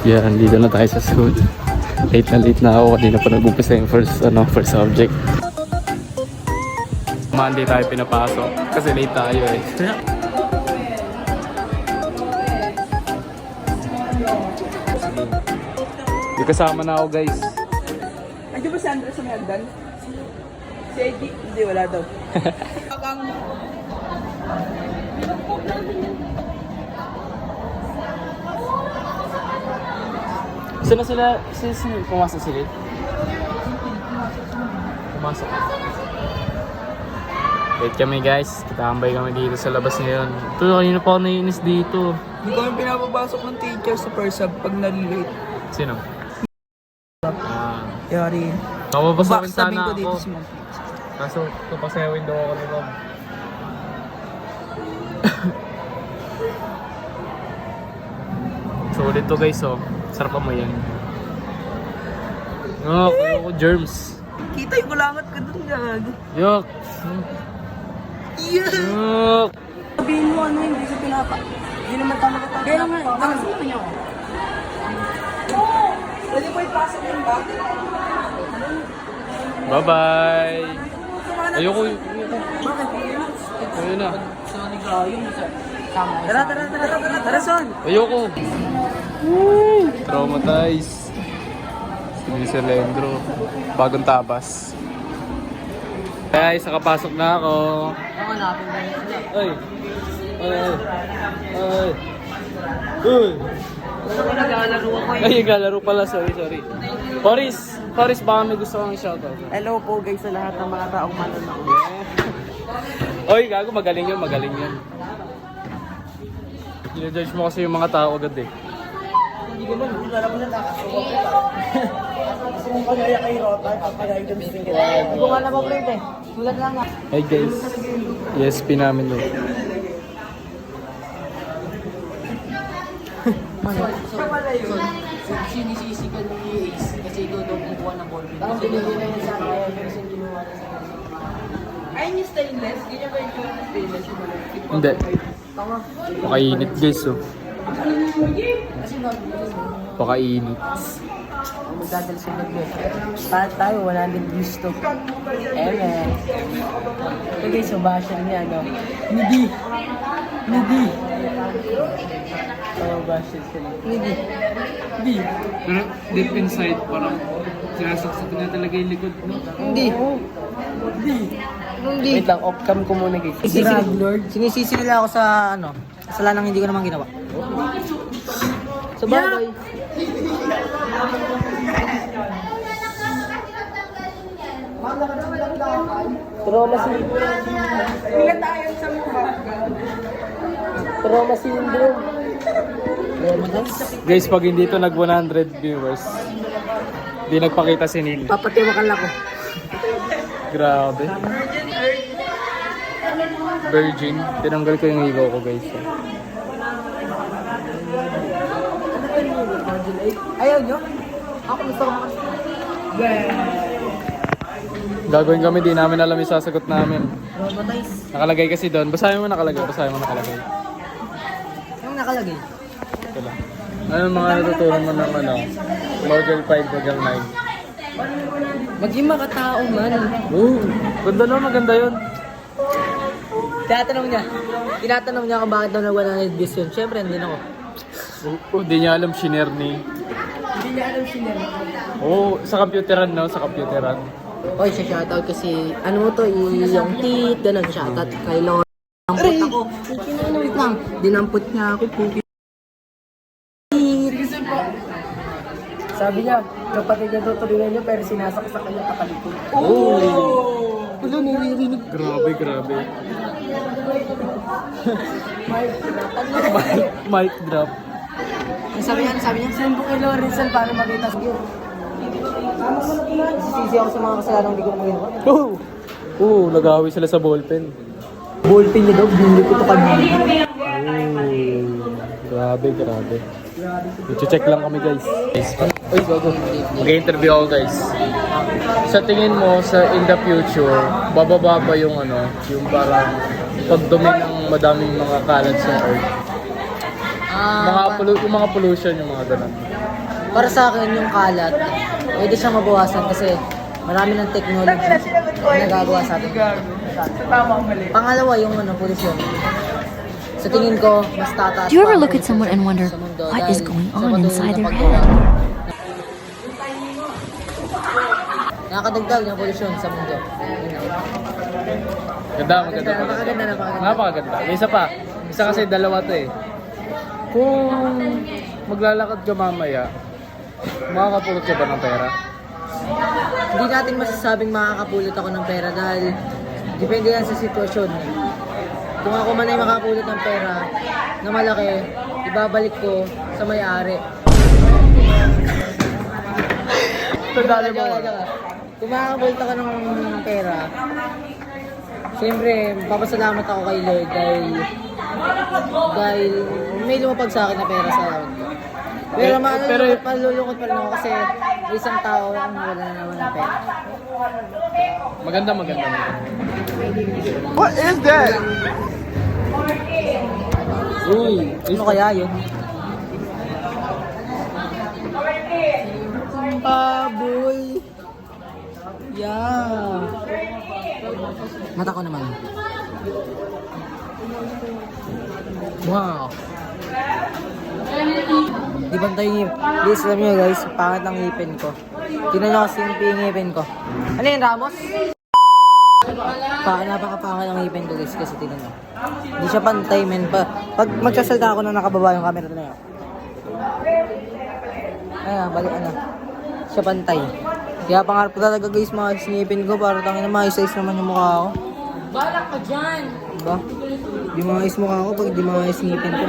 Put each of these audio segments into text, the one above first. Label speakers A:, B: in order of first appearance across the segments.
A: Yan, dito na tayo sa school. Late na ako. Kanina pa nag-umpisa yung first subject. Monday tayo pinapasok kasi late tayo eh. May kasama na ako guys.
B: Ay, di ba si Andres ang nagdan? Si Eddie? Hindi, wala daw.
A: Saan na sila? Pumasok sila? Pumasok. Wait kami guys. Kitambay kami dito sa labas ngayon. Ito, kanina pa ako naiinis dito.
B: Hindi kami pinapabasok ng teacher sa first sub pag nalilate.
A: Sino?
B: Yari.
A: Mapapasakin sana
B: Backstabbing ko
A: ako.
B: dito si Mom.
A: Kaso, papasayawin daw ako ni Mom. So ulit to guys oh. Sarap mo yan. Oh, ayoko germs.
B: Kita yung kulangat ka dun, gag.
A: Yuck.
B: Yeah!
A: Yuck.
B: Sabihin mo ano, hindi sa pinapa. Hindi naman tama ka tama. Kaya naman, nakasuko niyo ako. Pwede po ipasok yung bag.
A: Bye-bye. Ayoko.
B: Bakit?
A: Ayun na.
B: Tara, son.
A: Ayoko. Traumatized. Hindi si Lendro. Bagong tabas. Guys, nakapasok na ako.
B: Ako natin ba yun?
A: Ay. Uy.
B: Naglalaro ako eh.
A: Ay, naglalaro pala. Sorry. Paris, baka may gusto kang shoutout.
B: Hello po guys sa lahat ng mga taong manonood.
A: Oy, gago, magaling yun. Ginajudge mo kasi yung mga tao agad eh.
B: Hindi ko man, hindi alam mo na nakasuko ko. Gusto mong kagaya kay Rota, papagay ka mismo kita. Hindi ko nga napaprint eh. Tulad lang nga.
A: Hi guys. ESP namin doon.
C: Sinisisi ka ng Ace kasi ikaw daw kumuha ng ball pin. Tapos binigyan na yun sa akin kasi ginawa na sa akin.
B: Ay, yung stainless? Ganyan ba yung stainless yung malaki?
A: Hindi. Pakainit guys oh.
C: Kasi nabigyan mo.
A: Pakainit.
C: Magdadal sa nag-web. Para tayo, wala din gusto. Amen. Ito guys, so basher niya, no? Hindi. Oh, basher sila. Hindi.
A: Pero deep inside parang sinasaksak na talaga yung likod no?
C: Hindi. Wait lang, off-cam ko muna guys. Sinisisi nila ako sa ano, kasalanang hindi ko naman ginawa. So bagay. Trauma syndrome.
B: Ilan tayo sa mukha?
C: Trauma syndrome.
A: Guys, pag hindi to nag 100 viewers, di nagpakita si Neil.
C: Papatiwakan ako.
A: Grabe. Virgin. Tinanggal ko yung higo ko guys.
C: Ayaw nyo? Ako gusto ko makasama.
A: Gagawin kami, di namin alam yung sasagot namin.
C: Traumatize.
A: Nakalagay kasi doon. Basahin mo nakalagay.
C: Yung nakalagay.
A: Ito lang. Ano mga natutunan mo ng Model 5, Model 9?
C: Maging makatao man.
A: Oo. Ganda no, maganda yun.
C: Tinatanong niya kung bakit daw nag-100 views yun. Siyempre, hindi ako.
A: Di niya alam shiner ni.
C: Hindi niya alam siya.
A: Oo, sa computeran no, sa computeran.
C: Oy, siya shoutout kasi, ano mo to, yung tit, ganun, shoutout kay Lord. Dinampot ako. Wait lang. Dinampot niya ako, puki. Sabi niya, kapatid niya tutuloy niya, pero sinasaksak niya katalikod.
A: Oh!
C: Wala, naririnig.
A: Grabe. Mic drop.
C: Sabi niya, send mo kay Lorenzel para makita sa gear. Sisisi ako sa mga kasalanan hindi ko naman ginawa.
A: Nag-away sila sa ballpen.
C: Ballpen niya daw, bili ko ito kanina.
A: Grabe. I-check lang kami guys. Uy, bago. Mag-interview ako guys. Sa tingin mo, in the future, bababa ba yung yung parang pagdumi ng madaming mga kalat sa earth? Yung mga pollution, yung mga ganun.
C: para sa akin yung kalat, pwede siyang mabawasan kasi marami ng technology na nagagawa sa atin. Pangalawa yung polusyon. Sa tingin ko, mas tataas
D: Do you ever
C: pa ang
D: look at someone and wonder
C: sa mundo
D: what is
C: dahil
D: going
C: sa
D: on
C: patuloy
D: inside
C: na
D: their
C: paggawa.
D: head?
C: Nakakadagdag ng polusyon sa mundo.
A: Ganda, maganda.
C: Napakaganda, napakaganda.
A: Napakaganda. May isa pa. Isa kasi dalawa to eh. Kung maglalakad ka mamaya, makakapulot ka ba ng pera?
C: Hindi natin masasabing makakapulot ako ng pera dahil depende yan sa sitwasyon. Kung ako man ay makapulot ng pera na malaki, ibabalik ko sa may-ari.
A: Tandali mo.
C: Kung makakapulot ako ng pera, siyempre, papasalamat ako kay Lord dahil may lumapag sa akin na pera sa akin ko. Pero malulungkot pa rin ako kasi isang tao ang wala na naman ng pera.
A: Maganda.
E: What is that?
A: Uy,
C: Ano kaya yun? Baboy! Yeah! Mata ko naman. Wow! Di bantay yung ngipin. Please, alam nyo guys, pangit ang ngipin ko. Tingnan nyo kasi yung ngipin ko. Ano yun, Ramos? Napakapangit ang ngipin ko guys kasi tingnan nyo. Hindi siya pantay men pa. Pag magsasalita ako na nakababa yung camera na yun. Ayan, balik na. Siya pantay. Kaya pangarap ko talaga guys mga ngipin ko para tangin na maayos-ayos naman yung mukha ko.
D: Balak ka dyan!
C: Diba? Di maayos mukha ko pag di maayos ngipin ko.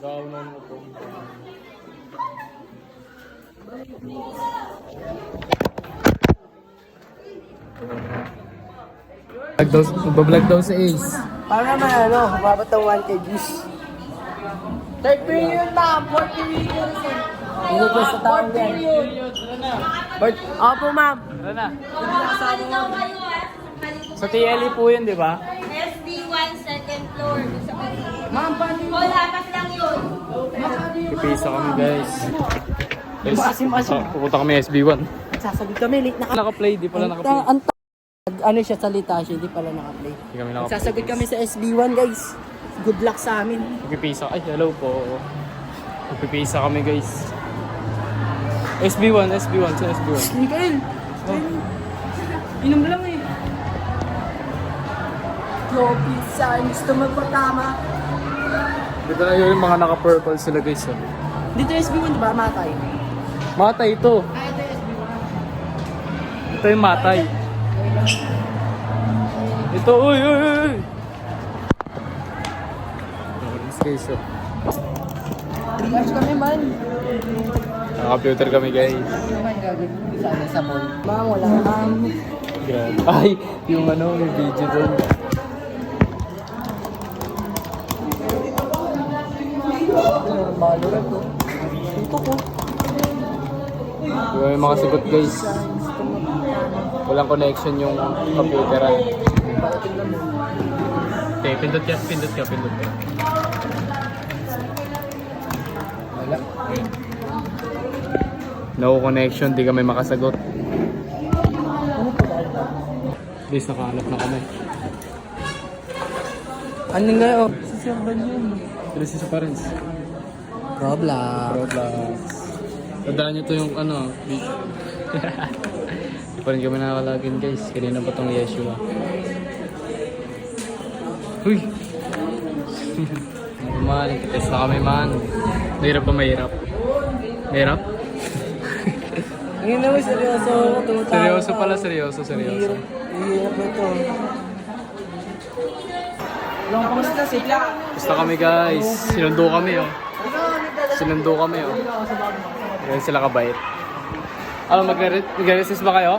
A: gawin mo po. Nagbablog daw si Ace.
C: Para naman babot ng 1K views. Third period na, 40 million. Hindi ko sa taon yan. Opo ma'am.
A: Ano na? Sa TLE po yun, di ba?
F: SD1 second floor. Ma'am, hapas lang yun.
A: Pipisa kami guys.
C: Masim-masim.
A: Pupunta kami SB1.
C: Sasagot kami, late na kami.
A: Naka-play, di pala naka-play.
C: Ano siya, salita siya, hindi pala naka-play.
A: Hindi kami naka-play.
C: Sasagot kami sa SB1 guys. Good luck sa amin.
A: Pipisa. Ay, hello po. Pipisa kami guys. SB1 sa SB1.
C: Mikael! Inom lang eh. Yo, pizza. Gusto magpatama.
A: Dito na yung mga naka-purple sila guys. Oh.
C: Dito SB1, diba? Matay.
A: Matay ito. Ito yung matay. Ito, uy. This guys, oh.
C: Triage kami man.
A: Naka-computer kami guys.
C: Ano man gagawin sa mall? Ma'am, wala ma'am.
A: Grabe. Ay, yung yung video doon.
C: Valorant to. Ito po.
A: Yung may mga sigot guys. Walang connection yung computer. Okay, pindot ka. Wala. No connection, di kami makasagot. Guys, nakahanap na kami.
C: Ano nga oh? Si Sir Dan yun.
A: Pero si parents.
C: Roblox.
A: Tandaan nyo to yung video. Di pa rin kami nakakalagin guys. Kanina pa tong Yeshua. Huy! Man, test na kami man. Mahirap pa mahirap. Mahirap?
C: Ngayon naman, seryoso.
A: Seryoso pala, seryoso.
C: Hirap na ito. Long kamusta sila?
A: Basta kami guys. Sinundo kami oh. Ganyan sila kabait. Ano, magre-resist ba kayo?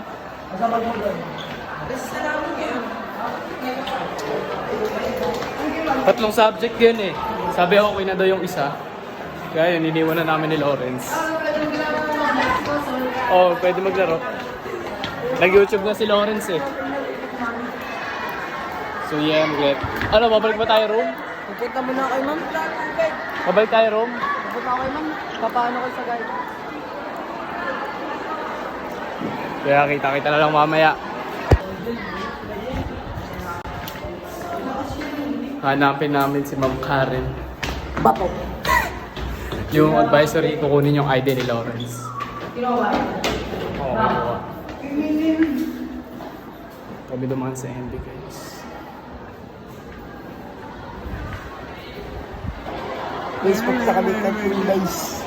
A: Tatlong subject yun eh. Sabi okay na daw yung isa. Kaya yun, iniwan na namin ni Lawrence. Oh, pwede maglaro. Nag-YouTube na si Lawrence eh. So yeah, maglet. Ano, babalik ba tayo room?
C: Pupunta muna kay ma'am.
A: Babalik tayo room?
C: Pupunta ako kay ma'am. Papaano ko sa guide?
A: Kaya kita-kita na lang mamaya. Hanapin namin si Ma'am Karen.
C: Bato.
A: Yung advisory, kukunin yung ID ni Lawrence. Oo, kinuha. Kami dumaan sa MB, guys.
C: Facebook sa kami ng guys.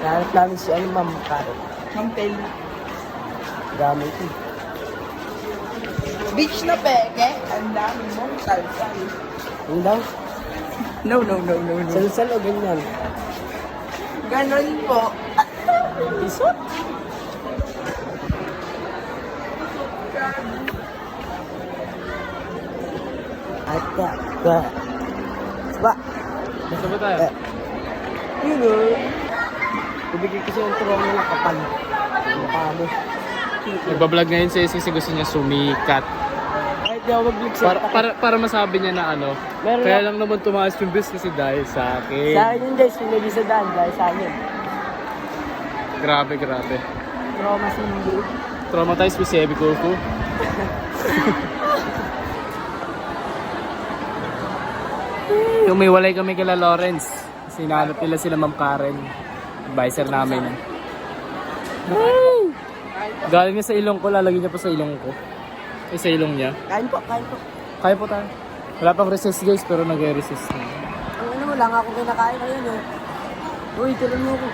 C: Nahanap namin si ano, ma'am Karen.
B: Ma'am Tel.
C: Gamit eh.
B: Beach na peke. Ang dami mong salsal.
C: Ano daw?
B: No.
C: Salsal o ganyan?
B: Ganon po.
C: Isot? Ba?
A: Basta ba tayo?
C: Yun o. Ibigay kasi yung turong na kapal. Mukha mo.
A: Nagbablog ngayon si kasi gusto niya sumikat.
C: Kahit di ako mag-vlog sa
A: Para masabi niya na ano,
C: Meron
A: kaya lang naman tumaas yung views kasi dahil sa akin.
C: Sa akin yun guys, pinili sa daan dahil sa akin.
A: Grabe.
C: Trauma sa hindi.
A: Traumatized with si Ebi Coco. Yung may walay kami kila Lawrence. Kasi hinahanap nila sila Ma'am Karen. Advisor namin. Galing niya sa ilong ko, lalagyan niya pa sa ilong ko. Sa ilong niya.
C: Kain po.
A: Kaya po tayo. Wala pang resist guys, pero nag-resist na.
C: Ang ano, wala nga akong kinakain ngayon eh. Uy, tulong mo ko.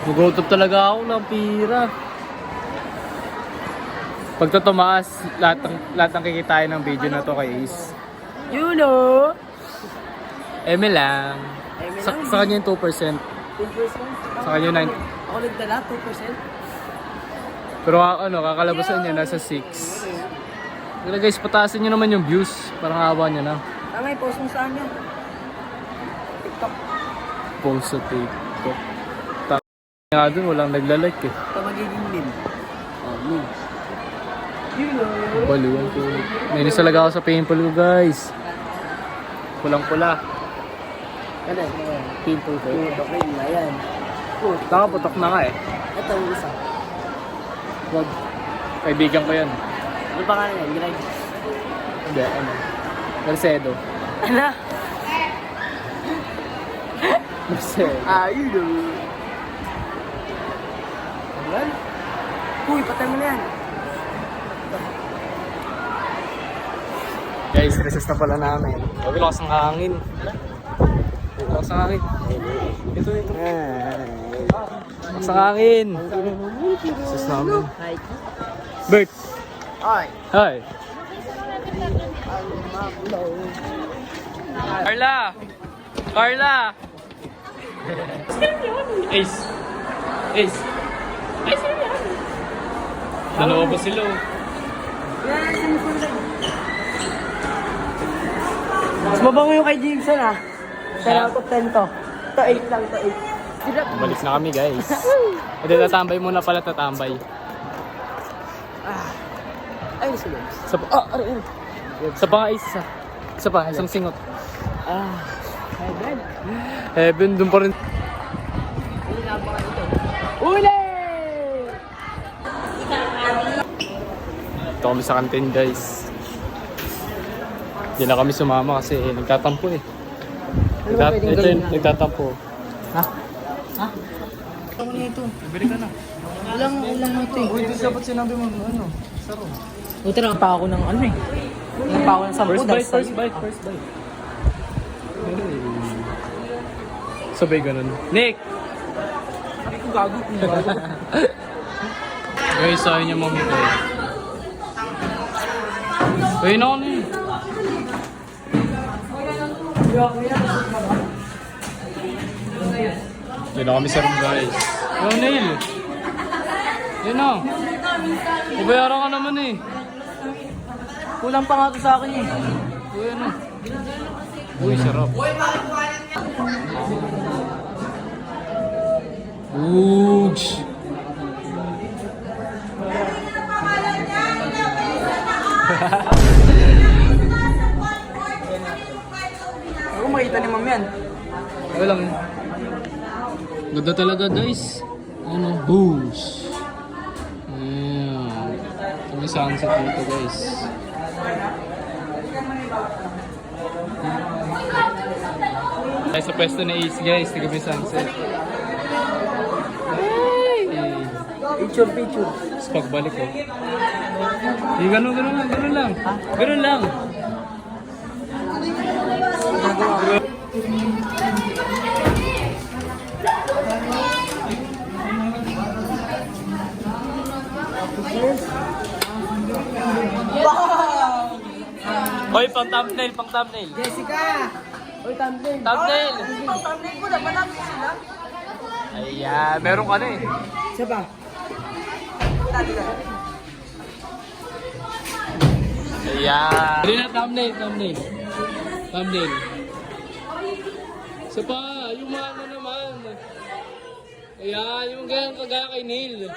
A: Gugutom talaga ako ng pira. Pagka tumaas, lahat ng kikitain ng video na to kay Ace.
C: You know.
A: Eme lang. Sa kanya yung 2%.
C: 2%?
A: Sa kanya yung 9%.
C: Ako nagdala, 2%.
A: Pero ano, kakalabasan niya nasa 6. Kaya guys, pataasin niyo naman yung views. Parang awa niya na.
C: May post mo saan yan? TikTok.
A: Post sa TikTok. Nga dun, walang naglalike eh.
C: Ito magiging meme.
A: Oh, meme. Baluan ko. Nainis talaga ako sa pimple ko guys. Pulang-pula.
C: Ano?
A: Pimple ko.
C: Putok rin na yan.
A: Nakaputok na nga eh.
C: Ito yung isa.
A: Wag. Kaibigan ko yan.
C: Ano pa nga yan? Greg?
A: Hindi, ano. Mercedo.
C: Ano?
A: Mercedo.
C: You know. Ayan? Uy, patay mo na yan.
A: Guys, recess na pala namin. Huwag lakas ng hangin. Lakas ng hangin. Ito. Lakas ng hangin. Recess namin.
C: Hi.
A: Bert.
C: Hi.
A: Hi. Carla! Ace! Dalawa pa sila oh.
C: Mas mabango yung kay Jameson ah. 10 out of 10 to. To 8 lang, to 8.
A: Balik na kami guys. Hindi, tatambay muna pala, tatambay.
C: Ay, si James.
A: Isa pa nga isa. Isa pa, isang singot.
C: Heaven.
A: Heaven, dun pa rin.
C: Uli!
A: Ito kami sa kantin guys. Hindi na kami sumama kasi nagtatampo eh.
C: Ano ba pwedeng gawin natin?
A: Nagtatampo.
C: Ha? Ano na ito?
A: Bili ka na.
C: Ulang ito eh.
A: Uy, ito dapat sinabi mo ano. Saro.
C: Buti na pa ako ng ano eh. Nang pa ako ng 10
A: First bite. Sabay ganun. Nick!
C: Hindi ko gago.
A: Guys, sayo niya mami ko. Uy, na ako na eh. Yan na kami sa room guys. Yo, Neil! Yan na. Ubayaran ka naman eh.
C: Kulang pa nga ito sa akin eh.
A: Uy, ano? Uy, sarap. Oogs!
B: yan.
A: Ayun lang. Ganda talaga guys. Ano, boosh. Ayan. Ito may sunset dito guys. Ay, sa pwesto na Ace guys, tignan may sunset. Hey!
B: Picture.
A: Tapos pagbalik ko. Eh, ganun lang. Ganun lang. Hoy, pang thumbnail.
B: Jessica! Uy, thumbnail.
A: Thumbnail!
B: Thumbnail ko na, malapit sila.
A: Ayan, meron ka na eh.
B: Isa pa.
A: Ayan. Hindi na, thumbnail. Isa pa, yung mga ano naman. Ayan, yung ganyan kagaya kay Neil.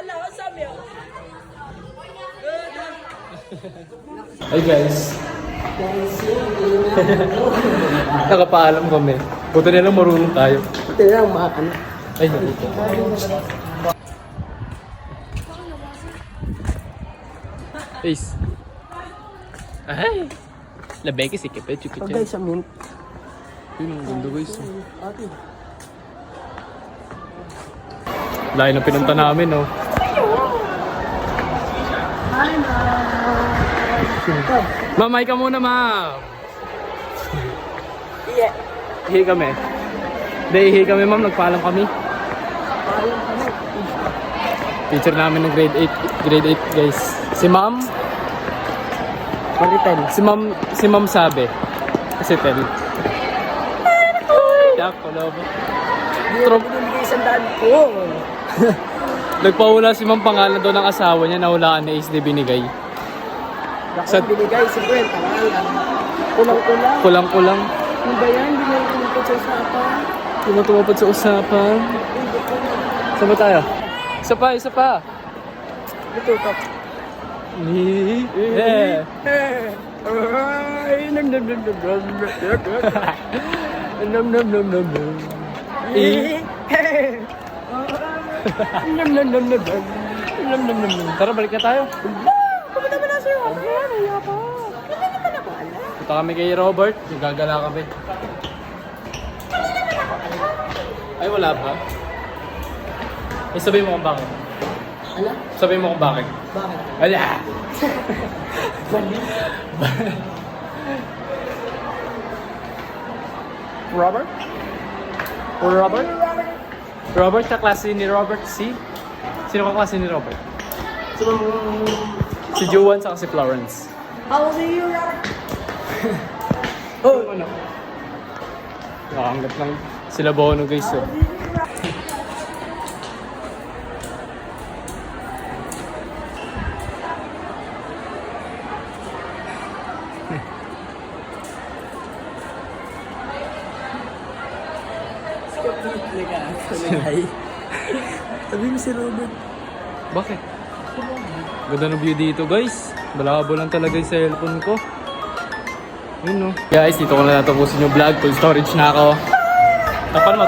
A: Hi guys. Nakapaalam kami. Buti na lang marunong tayo.
B: Ito na lang, ano.
A: Ay, nakita. Peace. Ay! Labeke si Kipet,
B: Pag guys, sa mint.
A: Yun ang ganda guys. Layo na pinunta namin, no? Ma'am, hi ka muna, ma'am.
B: Yeah.
A: Ihi kami. Hindi, ihi kami, ma'am. Nagpaalam kami. Teacher namin ng grade 8, guys. Si ma'am.
B: Maritel.
A: Si ma'am sabi. Kasi tel. Ako, lobo.
B: Hindi ko binibigay isang daan ko.
A: Nagpahula si ma'am pangalan daw ng asawa niya. Nahulaan ni Ace di binigay.
B: Sa binigay, 50. Kulang-kulang.
A: Kulang-kulang.
B: Ano ba yan? Hindi na tumupad sa usapan.
A: Hindi mo tumapad sa usapan. Saan ba tayo? Isa pa.
B: Ito, ito.
A: Yeah.
B: Ay, nam.
A: Tara, balik na tayo.
B: Pumunta ba na sa'yo? Ay, pa. Hindi naman ako alam.
A: Punta kami kay Robert. Gagala kami. Ay, wala pa. Eh, sabihin mo kung bakit.
B: Ala?
A: Sabihin mo kung bakit.
B: Bakit?
A: Ala!
B: Robert?
A: Robert, kaklase ni Robert C. Sino kaklase ni Robert? Si Juan saka si Florence.
B: How old are you, Robert?
A: Oh, ano? Nakaangat lang sila Bono guys. Oh.
B: Sabi mo si Robert.
A: Bakit? Ganda ng view dito guys. Malabo lang talaga yung cellphone ko. Yun no. Guys, dito ko na natapusin yung vlog. Full storage na ako. Takpan mo.